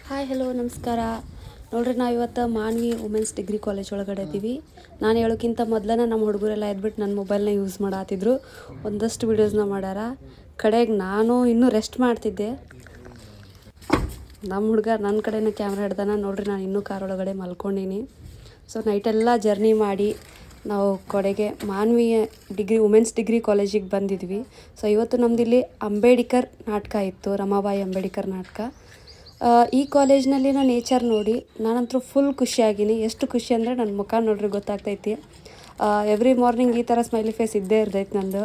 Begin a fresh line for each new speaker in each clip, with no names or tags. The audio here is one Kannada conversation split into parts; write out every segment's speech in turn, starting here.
ಹಾಯ್ ಹಲೋ ನಮಸ್ಕಾರ. ನೋಡ್ರಿ ನಾವು ಇವತ್ತು ಮಾನ್ವಿ ವುಮೆನ್ಸ್ ಡಿಗ್ರಿ ಕಾಲೇಜ್ ಒಳಗಡೆ ಇದ್ದೀವಿ. ನಾನು ಹೇಳೋಕ್ಕಿಂತ ಮೊದಲನೇ ನಮ್ಮ ಹುಡುಗರೆಲ್ಲ ಎದ್ಬಿಟ್ಟು ನನ್ನ ಮೊಬೈಲ್ನ ಯೂಸ್ ಮಾಡತ್ತಿದ್ರು. ಒಂದಷ್ಟು ವೀಡಿಯೋಸ್ನ ಮಾಡ್ಯಾರ. ಕಡೆಗೆ ನಾನು ಇನ್ನೂ ರೆಸ್ಟ್ ಮಾಡ್ತಿದ್ದೆ. ನಮ್ಮ ಹುಡುಗ ನನ್ನ ಕಡೆನೇ ಕ್ಯಾಮ್ರಾ ಹಿಡ್ದಾನ. ನೋಡ್ರಿ ನಾನು ಇನ್ನೂ ಕಾರ್ ಒಳಗಡೆ ಮಲ್ಕೊಂಡೀನಿ. ಸೊ ನೈಟೆಲ್ಲ ಜರ್ನಿ ಮಾಡಿ ನಾವು ಕಡೆಗೆ ಮಾನ್ವಿ ವುಮೆನ್ಸ್ ಡಿಗ್ರಿ ಕಾಲೇಜಿಗೆ ಬಂದಿದ್ವಿ. ಸೊ ಇವತ್ತು ನಮ್ಮದಿಲ್ಲಿ ಅಂಬೇಡ್ಕರ್ ನಾಟಕ ಇತ್ತು, ರಮಾಬಾಯಿ ಅಂಬೇಡ್ಕರ್ ನಾಟಕ. ಈ ಕಾಲೇಜ್ನಲ್ಲಿನ ನೇಚರ್ ನೋಡಿ ನಾನಂತೂ ಫುಲ್ ಖುಷಿಯಾಗಿನಿ. ಎಷ್ಟು ಖುಷಿ ಅಂದರೆ ನನ್ನ ಮುಖ ನೋಡ್ರಿ ಗೊತ್ತಾಗ್ತೈತಿ. ಎವ್ರಿ ಮಾರ್ನಿಂಗ್ ಈ ಥರ ಸ್ಮೈಲಿ ಫೇಸ್ ಇದ್ದೇ ಇರ್ತೈತಿ ನಂದು.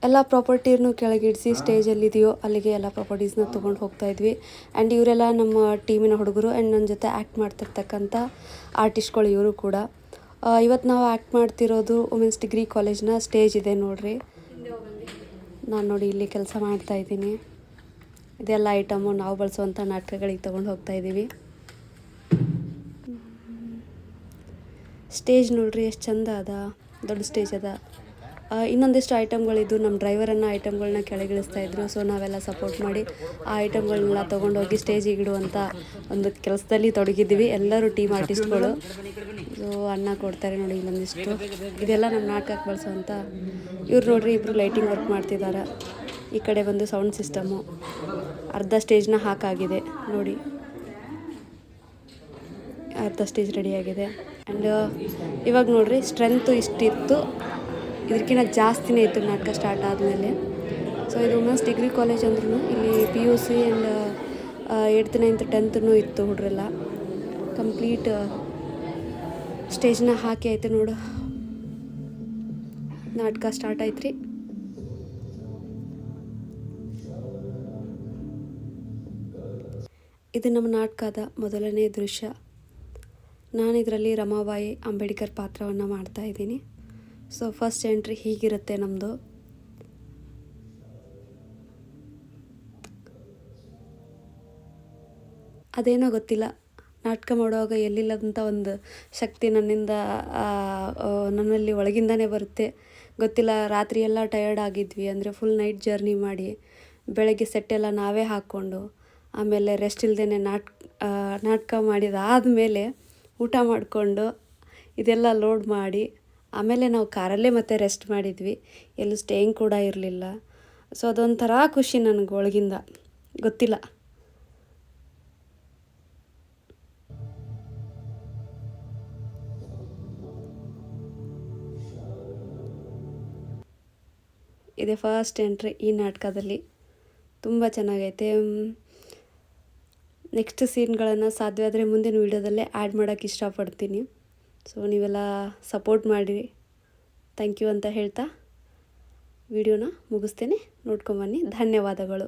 ಎಲ್ಲ ಪ್ರಾಪರ್ಟಿನೂ ಕೆಳಗಿಡಿಸಿ ಸ್ಟೇಜಲ್ಲಿದೆಯೋ ಅಲ್ಲಿಗೆ ಎಲ್ಲ ಪ್ರಾಪರ್ಟೀಸ್ನ ತೊಗೊಂಡು ಹೋಗ್ತಾಯಿದ್ವಿ. ಆ್ಯಂಡ್ ಇವರೆಲ್ಲ ನಮ್ಮ ಟೀಮಿನ ಹುಡುಗರು ಆ್ಯಂಡ್ ನನ್ನ ಜೊತೆ ಆ್ಯಕ್ಟ್ ಮಾಡ್ತಿರ್ತಕ್ಕಂಥ ಆರ್ಟಿಸ್ಟ್ಗಳು ಇವರು ಕೂಡ. ಇವತ್ತು ನಾವು ಆ್ಯಕ್ಟ್ ಮಾಡ್ತಿರೋದು ವುಮೆನ್ಸ್ ಡಿಗ್ರಿ ಕಾಲೇಜ್ನ ಸ್ಟೇಜ್ ಇದೆ ನೋಡ್ರಿ. ನಾನು ನೋಡಿ ಇಲ್ಲಿ ಕೆಲಸ ಮಾಡ್ತಾಯಿದ್ದೀನಿ. ಇದೆಲ್ಲ ಐಟಮು ನಾವು ಬಳಸುವಂಥ ನಾಟಕಗಳಿಗೆ ತೊಗೊಂಡು ಹೋಗ್ತಾಯಿದ್ದೀವಿ. ಸ್ಟೇಜ್ ನೋಡ್ರಿ ಎಷ್ಟು ಚಂದ ಅದ, ದೊಡ್ಡ ಸ್ಟೇಜ್ ಅದ. ಇನ್ನೊಂದಿಷ್ಟು ಐಟಮ್ಗಳಿದ್ದು ನಮ್ಮ ಡ್ರೈವರನ್ನು ಐಟಮ್ಗಳನ್ನ ಕೆಳಗಿಳಿಸ್ತಾಯಿದ್ರು. ಸೊ ನಾವೆಲ್ಲ ಸಪೋರ್ಟ್ ಮಾಡಿ ಆ ಐಟಮ್ಗಳನ್ನೆಲ್ಲ ತೊಗೊಂಡೋಗಿ ಸ್ಟೇಜಿಗೆ ಇಡುವಂಥ ಒಂದು ಕೆಲಸದಲ್ಲಿ ತೊಡಗಿದ್ದೀವಿ ಎಲ್ಲರೂ ಟೀಮ್ ಆರ್ಟಿಸ್ಟ್ಗಳು. ಸೊ ಅನ್ನ ಕೊಡ್ತಾರೆ ನೋಡಿ ಇಲ್ಲೊಂದಿಷ್ಟು. ಇದೆಲ್ಲ ನಮ್ಮ ನಾಟಕಕ್ಕೆ ಬಳಸುವಂಥ ಇವ್ರು ನೋಡ್ರಿ ಇಬ್ಬರು ಲೈಟಿಂಗ್ ವರ್ಕ್ ಮಾಡ್ತಿದ್ದಾರೆ. ಈ ಕಡೆ ಬಂದು ಸೌಂಡ್ ಸಿಸ್ಟಮು. ಅರ್ಧ ಸ್ಟೇಜ್ನ ಹಾಕಾಗಿದೆ ನೋಡಿ, ಅರ್ಧ ಸ್ಟೇಜ್ ರೆಡಿಯಾಗಿದೆ. ಆ್ಯಂಡ್ ಇವಾಗ ನೋಡ್ರಿ ಸ್ಟ್ರೆಂತು ಇಷ್ಟಿತ್ತು, ಇದಕ್ಕಿಂತ ಜಾಸ್ತಿನೇ ಇತ್ತು ನಾಟಕ ಸ್ಟಾರ್ಟ್ ಆದಮೇಲೆ. ಸೊ ಇದು ವುಮೆನ್ಸ್ ಡಿಗ್ರಿ ಕಾಲೇಜ್ ಅಂದ್ರೂ ಇಲ್ಲಿ PUC and 8th 9th 10th ಇತ್ತು ಹುಡ್ರೆಲ್ಲ. ಕಂಪ್ಲೀಟ್ ಸ್ಟೇಜ್ನ ಹಾಕಿ ಐತೆ ನೋಡು. ನಾಟಕ ಸ್ಟಾರ್ಟ್ ಆಯ್ತು ರೀ. ಇದು ನಮ್ಮ ನಾಟಕದ ಮೊದಲನೇ ದೃಶ್ಯ. ನಾನು ಇದರಲ್ಲಿ ರಮಾಬಾಯಿ ಅಂಬೇಡ್ಕರ್ ಪಾತ್ರವನ್ನು ಮಾಡ್ತಾಯಿದ್ದೀನಿ. ಸೊ ಫಸ್ಟ್ ಎಂಟ್ರಿ ಹೀಗಿರುತ್ತೆ ನಮ್ಮದು. ಅದೇನೋ ಗೊತ್ತಿಲ್ಲ, ನಾಟಕ ಮಾಡುವಾಗ ಎಲ್ಲಿಲ್ಲದಂಥ ಒಂದು ಶಕ್ತಿ ನನ್ನಲ್ಲಿ ಒಳಗಿಂದನೇ ಬರುತ್ತೆ. ಗೊತ್ತಿಲ್ಲ, ರಾತ್ರಿ ಎಲ್ಲ ಟಯರ್ಡ್ ಆಗಿದ್ವಿ. ಅಂದರೆ ಫುಲ್ ನೈಟ್ ಜರ್ನಿ ಮಾಡಿ ಬೆಳಗ್ಗೆ ಸೆಟ್ಟೆಲ್ಲ ನಾವೇ ಹಾಕ್ಕೊಂಡು ಆಮೇಲೆ ರೆಸ್ಟ್ ಇಲ್ಲದೇ ನಾಟಕ ಮಾಡಿದಾದಮೇಲೆ ಊಟ ಮಾಡಿಕೊಂಡು ಇದೆಲ್ಲ ಲೋಡ್ ಮಾಡಿ ಆಮೇಲೆ ನಾವು ಕಾರಲ್ಲೇ ಮತ್ತೆ ರೆಸ್ಟ್ ಮಾಡಿದ್ವಿ. ಎಲ್ಲೂ ಸ್ಟೇಯಿಂಗ್ ಕೂಡ ಇರಲಿಲ್ಲ. ಸೊ ಅದೊಂಥರ ಖುಷಿ ನನಗೆ ಒಳಗಿಂದ, ಗೊತ್ತಿಲ್ಲ. ಇದೆ ಫಸ್ಟ್ ಎಂಟ್ರಿ ಈ ನಾಟಕದಲ್ಲಿ. ತುಂಬ ಚೆನ್ನಾಗೈತೆ. ನೆಕ್ಸ್ಟ್ ಸೀನ್ಗಳನ್ನು ಸಾಧ್ಯ ಆದರೆ ಮುಂದಿನ ವೀಡಿಯೋದಲ್ಲೇ ಆ್ಯಡ್ ಮಾಡೋಕ್ಕೆ ಇಷ್ಟಪಡ್ತೀನಿ. ಸೊ ನೀವೆಲ್ಲ ಸಪೋರ್ಟ್ ಮಾಡಿರಿ, ಥ್ಯಾಂಕ್ ಯು ಅಂತ ಹೇಳ್ತಾ ವಿಡಿಯೋನ ಮುಗಿಸ್ತೇನೆ. ನೋಡ್ಕೊಂಬನ್ನಿ. ಧನ್ಯವಾದಗಳು.